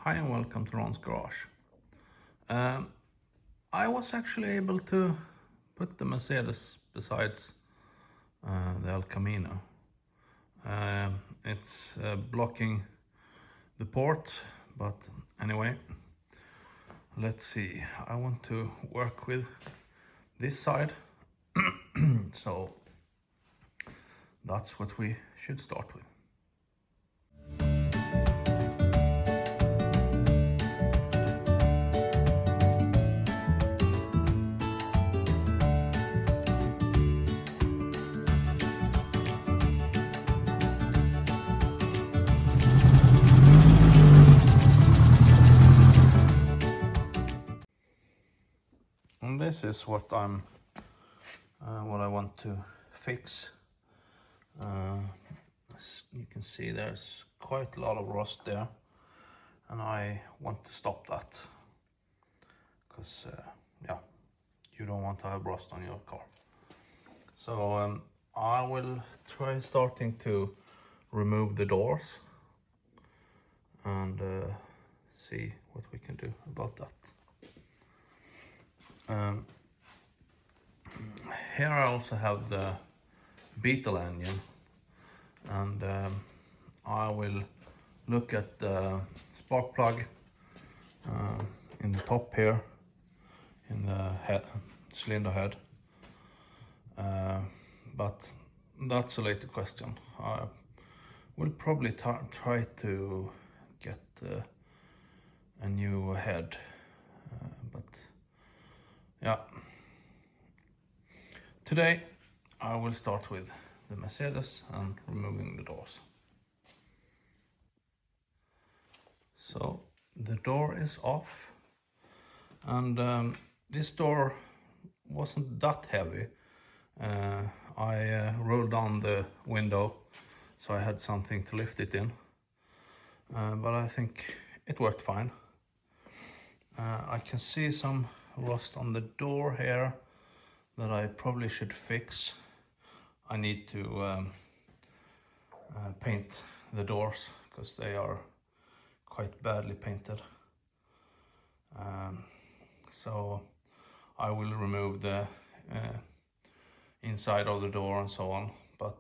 Hi and welcome to Ron's Garage. I was actually able to put the Mercedes besides the El Camino. It's blocking the port, but anyway, let's see. I want to work with this side, so that's what we should start with. And this is what I want to fix. As you can see, there's quite a lot of rust there, and I want to stop that because yeah, you don't want to have rust on your car. So I will try starting to remove the doors and see what we can do about that. Here I also have the Beetle engine, and I will look at the spark plug in the top here, in the cylinder head, but that's a later question. I will probably try to get a new head, but yeah. Today I will start with the Mercedes and removing the doors. So the door is off, and this door wasn't that heavy. I rolled down the window so I had something to lift it in, but I think it worked fine. I can see some rust on the door here that I probably should fix. I need to paint the doors because they are quite badly painted. So I will remove the inside of the door and so on, but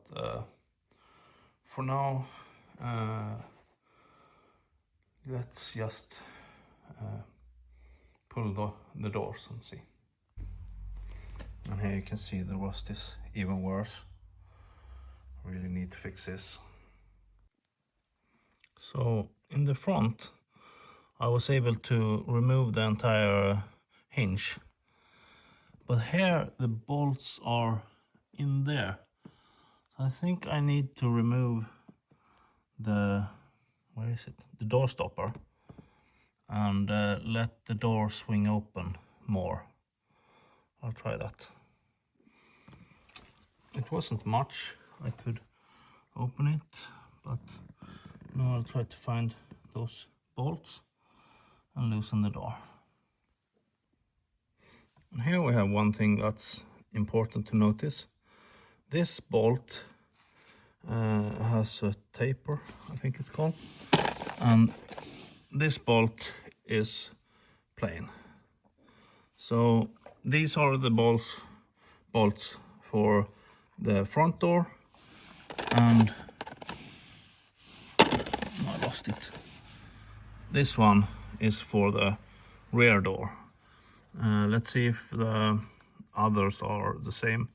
for now let's just pull the doors and see. And here you can see the rust is even worse. Really need to fix this. So in the front I was able to remove the entire hinge, but here the bolts are in there. So I think I need to remove the, where is it, the door stopper, and let the door swing open more. I'll try that. It wasn't much, I could open it, but now I'll try to find those bolts and loosen the door. And here we have one thing that's important to notice. This bolt has a taper, I think it's called, and this bolt is plain. So these are the bolts for the front door, and I lost it. This one is for the rear door. Let's see if the others are the same.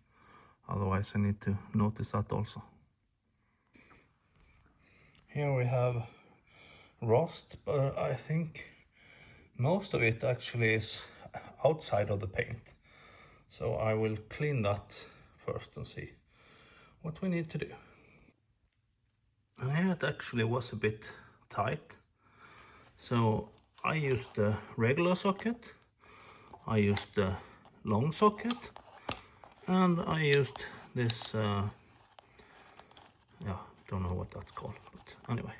Otherwise I need to notice that also. Here we have rust, but I think most of it actually is outside of the paint. So I will clean that first and see what we need to do. And here it actually was a bit tight. So I used the regular socket, I used the long socket, and I used this, yeah, don't know what that's called, but anyway.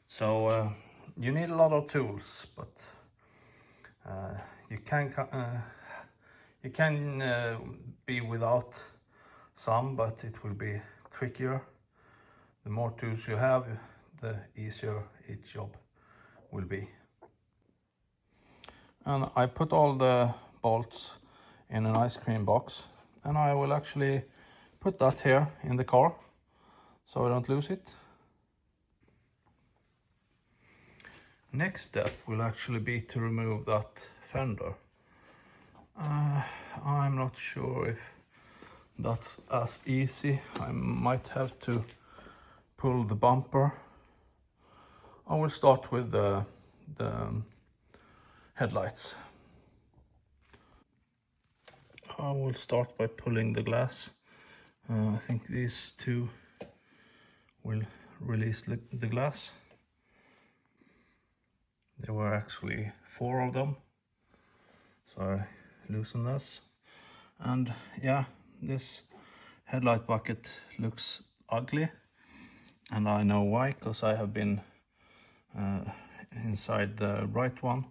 So you need a lot of tools, but you can be without some, but it will be trickier. The more tools you have, the easier each job will be. And I put all the bolts in an ice cream box, and I will actually put that here in the car so I don't lose it. Next step will actually be to remove that fender. I'm not sure if that's as easy. I might have to pull the bumper. I will start with the headlights. I will start by pulling the glass. I think these two will release the glass. There were actually 4 of them, so I loosen this. And yeah, this headlight bucket looks ugly, and I know why, because I have been inside the right one.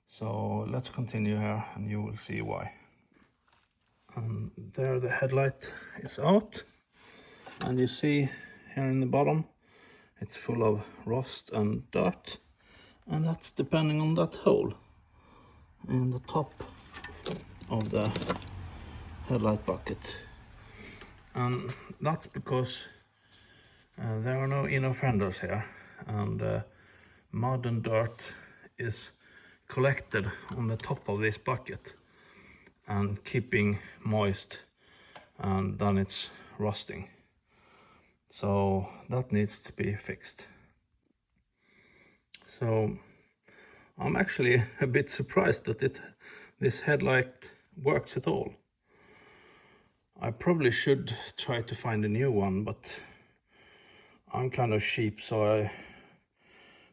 So let's continue here and you will see why. And there the headlight is out, and you see here in the bottom it's full of rust and dirt, and that's depending on that hole in the top of the headlight bucket. And that's because there are no inner fenders here, and mud and dirt is collected on the top of this bucket and keeping moist, and then it's rusting. So that needs to be fixed. So I'm actually a bit surprised that this headlight works at all. I probably should try to find a new one, but I'm kind of cheap, so I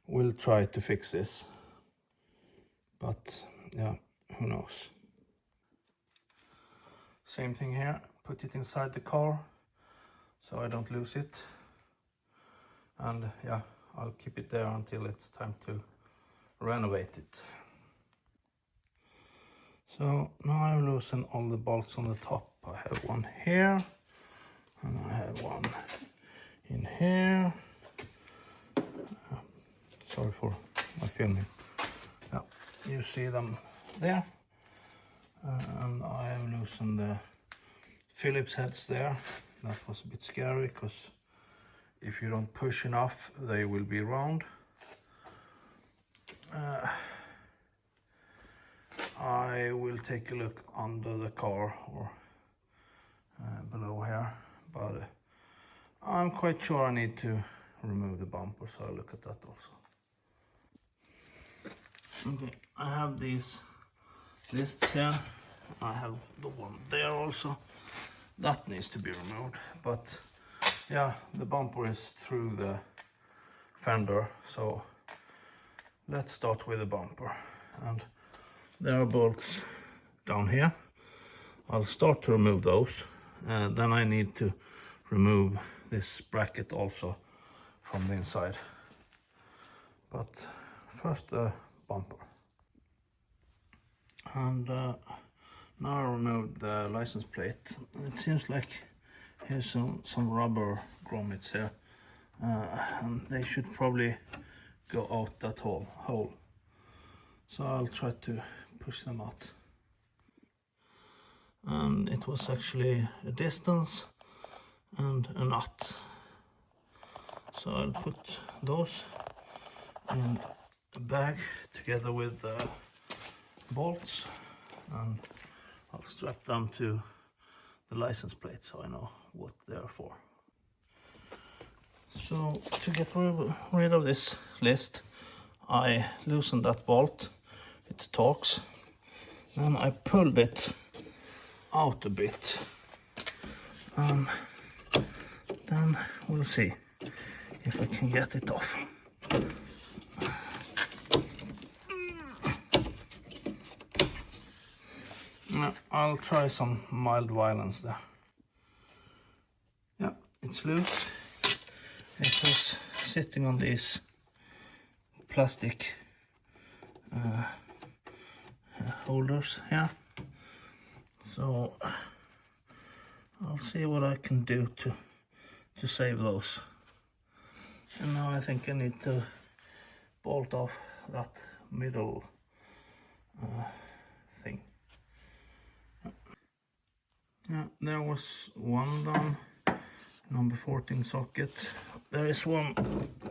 will try to fix this. But yeah, who knows. Same thing here, put it inside the car so I don't lose it. And yeah, I'll keep it there until it's time to renovate it. So now I've loosened all the bolts on the top. I have one here, and I have one in here. Sorry for my filming. Yeah, you see them there. And I have loosened the Phillips heads there. That was a bit scary, because if you don't push enough they will be round. I will take a look under the car or below here, but I'm quite sure I need to remove the bumper, so I'll look at that also. Okay, I have these lists here. I have the one there also. That needs to be removed, but yeah, the bumper is through the fender, so let's start with the bumper. And there are bolts down here. I'll start to remove those. Then I need to remove this bracket also from the inside. But first the bumper. And now I removed the license plate. It seems like here's some rubber grommets here, and they should probably go out that hole. So I'll try to push them out. And it was actually a distance and a nut. So I'll put those in a bag together with the bolts, and I'll strap them to the license plate so I know what they're for. So to get rid of this list, I loosened that bolt. It torques, and I pulled it out a bit, and then we'll see if I can get it off. I'll try some mild violence there. Yeah, it's loose. It was sitting on these plastic holders here. So I'll see what I can do to save those. And now I think I need to bolt off that middle thing. Yeah, there was one down, number 14 socket. There is one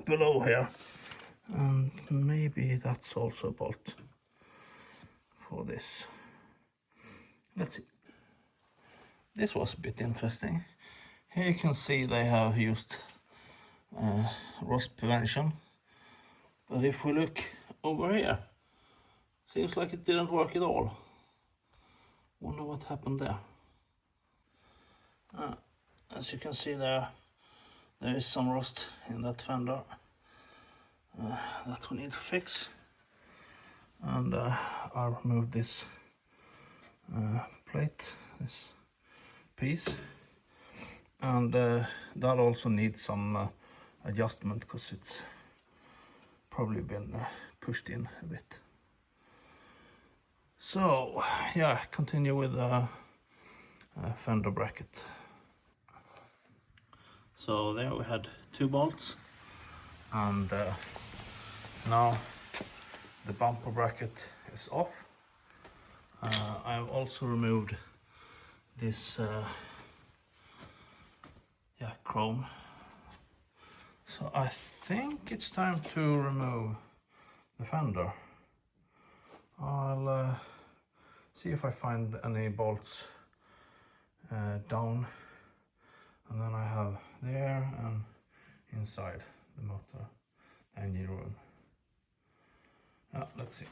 below here, and maybe that's also a bolt for this. Let's see. This was a bit interesting. Here you can see they have used rust prevention, but if we look over here, it seems like it didn't work at all. Wonder what happened there. As you can see there is some rust in that fender that we need to fix. And I removed this plate, this piece, and that also needs some adjustment because it's probably been pushed in a bit. So yeah, continue with the fender bracket. So there we had 2 bolts, and now the bumper bracket is off. I've also removed this chrome. So I think it's time to remove the fender. I'll see if I find any bolts down, and then I have there and inside the motor engine room. Let's see.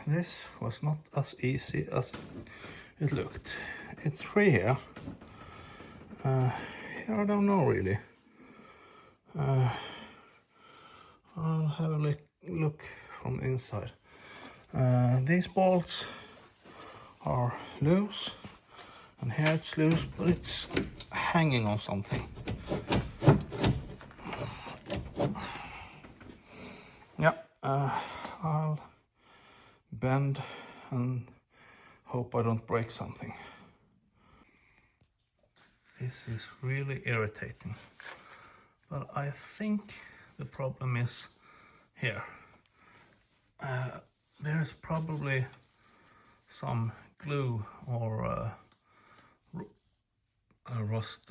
This was not as easy as it looked. It's 3 here. Here I don't know really. I'll have a look from the inside. These bolts are loose, and here it's loose, but it's hanging on something. Yeah, I'll bend and hope I don't break something. This is really irritating, but I think the problem is here. There is probably some glue or rust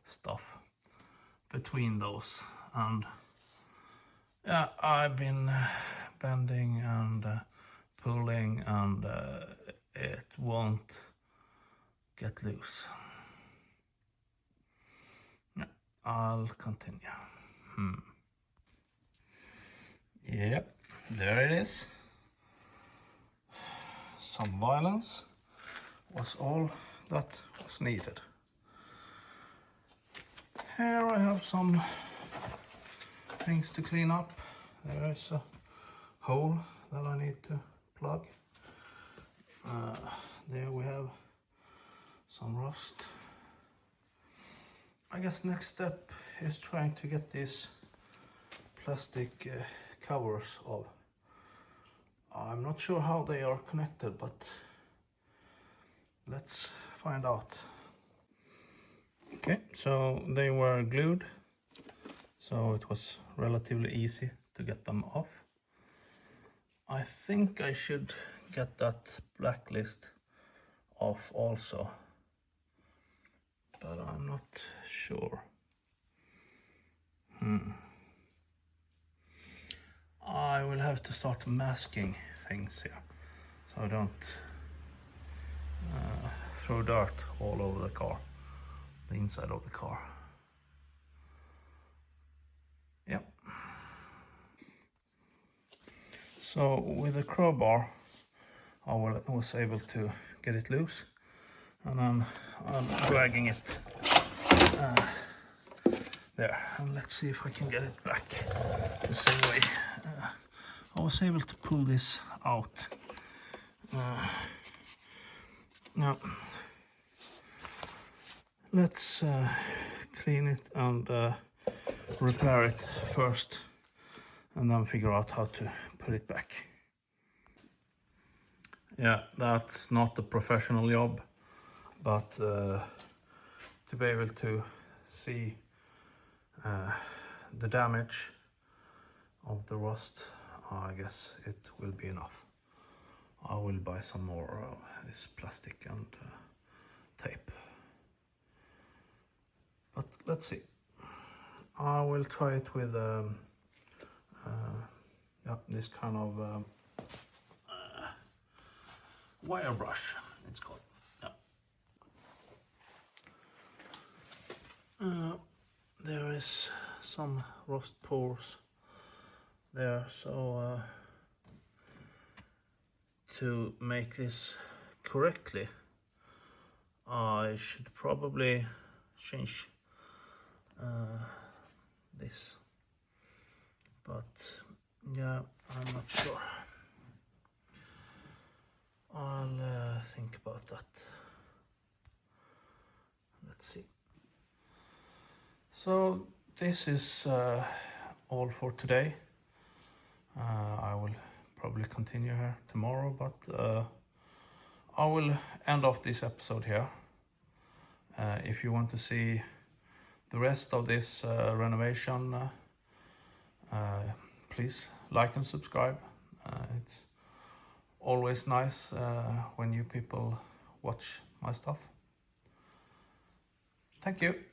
stuff between those, and yeah, I've been bending and pulling, and it won't get loose. Yeah, I'll continue. Yep, there it is. Some violence was all that was needed. Here I have some things to clean up. There is a hole that I need to plug. There we have some rust. I guess next step is trying to get these plastic covers off. I'm not sure how they are connected, but let's find out. Okay, so they were glued, so it was relatively easy to get them off. I think I should get that blacklist off also, but I'm not sure. I will have to start masking things here, so I don't throw dirt all over the car, the inside of the car. Yep. So with the crowbar, I was able to get it loose, and I'm dragging it there, and let's see if I can get it back the same way. I was able to pull this out. Now let's clean it and repair it first, and then figure out how to put it back. Yeah, that's not a professional job, but to be able to see the damage of the rust, I guess it will be enough. I will buy some more of this plastic and tape. But let's see. I will try it with this kind of wire brush, it's called. There is some rust pores there, so to make this correctly, I should probably change this, but yeah, I'm not sure. I'll think about that. Let's see. So this is all for today. I will probably continue here tomorrow, but I will end off this episode here. If you want to see the rest of this renovation, please like and subscribe. It's always nice when you people watch my stuff. Thank you.